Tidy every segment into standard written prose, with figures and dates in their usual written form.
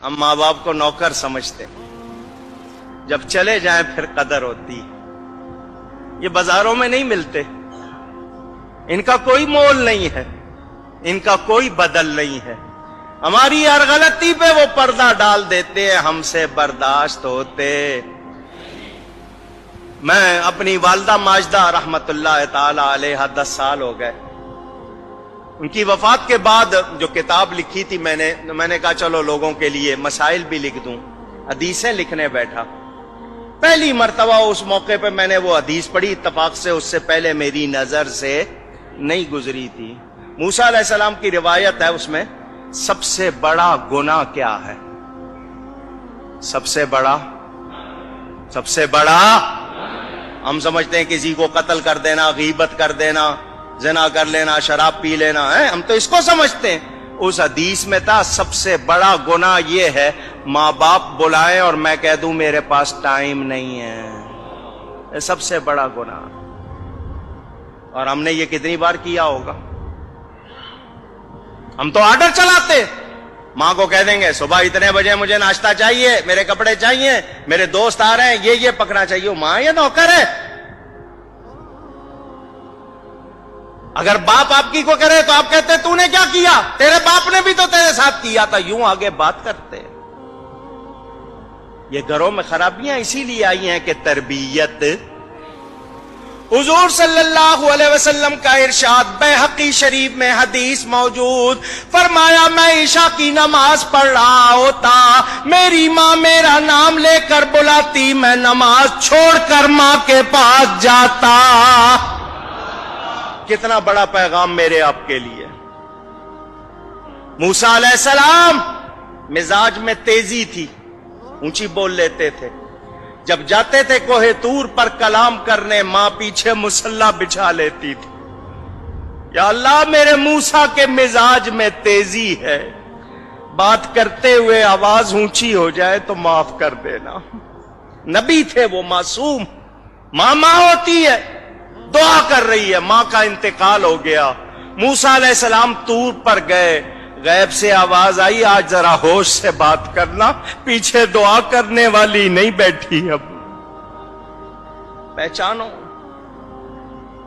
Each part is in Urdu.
ہم ماں باپ کو نوکر سمجھتے، جب چلے جائیں پھر قدر ہوتی۔ یہ بازاروں میں نہیں ملتے، ان کا کوئی مول نہیں ہے، ان کا کوئی بدل نہیں ہے۔ ہماری ہر غلطی پہ وہ پردہ ڈال دیتے ہیں، ہم سے برداشت ہوتے۔ میں اپنی والدہ ماجدہ رحمت اللہ تعالی علیہ 10 سال ہو گئے، ان کی وفات کے بعد جو کتاب لکھی تھی میں نے کہا چلو لوگوں کے لیے مسائل بھی لکھ دوں، حدیثیں لکھنے بیٹھا۔ پہلی مرتبہ اس موقع پہ میں نے وہ حدیث پڑھی، اتفاق سے اس سے پہلے میری نظر سے نہیں گزری تھی۔ موسیٰ علیہ السلام کی روایت ہے، اس میں سب سے بڑا گناہ کیا ہے؟ سب سے بڑا ہم سمجھتے ہیں کسی کو قتل کر دینا، غیبت کر دینا، زنا کر لینا، شراب پی لینا ہے، ہم تو اس کو سمجھتے ہیں۔ اس حدیث میں تھا سب سے بڑا گناہ یہ ہے ماں باپ بلائیں اور میں کہہ دوں میرے پاس ٹائم نہیں ہے، یہ سب سے بڑا گناہ۔ اور ہم نے یہ کتنی بار کیا ہوگا؟ ہم تو آرڈر چلاتے، ماں کو کہہ دیں گے صبح اتنے بجے مجھے ناشتہ چاہیے، میرے کپڑے چاہیے، میرے دوست آ رہے ہیں، یہ پکڑنا چاہیے۔ ماں یہ نوکر ہے؟ اگر باپ آپ کی کو کرے تو آپ کہتے تو نے کیا کیا؟ تیرے باپ نے بھی تو تیرے ساتھ کیا تھا، یوں آگے بات کرتے۔ یہ گھروں میں خرابیاں اسی لیے آئی ہیں کہ تربیت۔ حضور صلی اللہ علیہ وسلم کا ارشاد بیہقی شریف میں حدیث موجود، فرمایا میں عشاء کی نماز پڑھ رہا ہوتا، میری ماں میرا نام لے کر بلاتی، میں نماز چھوڑ کر ماں کے پاس جاتا۔ کتنا بڑا پیغام میرے آپ کے لیے۔ موسیٰ علیہ السلام مزاج میں تیزی تھی، اونچی بول لیتے تھے، جب جاتے تھے کوہ طور پر کلام کرنے ماں پیچھے مصلی بچھا لیتی تھی۔ یا اللہ میرے موسیٰ کے مزاج میں تیزی ہے، بات کرتے ہوئے آواز اونچی ہو جائے تو معاف کر دینا۔ نبی تھے وہ، معصوم، ماں ہوتی ہے، دعا کر رہی ہے، ماں کا انتقال ہو گیا۔ موسیٰ علیہ السلام طور پر گئے، غیب سے آواز آئی آج ذرا ہوش سے بات کرنا، پیچھے دعا کرنے والی نہیں بیٹھی۔ اب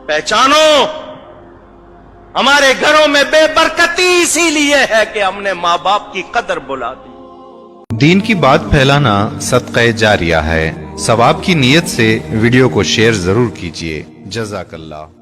پہچانو ہمارے گھروں میں بے برکتی اسی لیے ہے کہ ہم نے ماں باپ کی قدر بھلا دی۔ دین کی بات پھیلانا صدقہ جاریہ ہے، ثواب کی نیت سے ویڈیو کو شیئر ضرور کیجیے۔ جزاک اللہ۔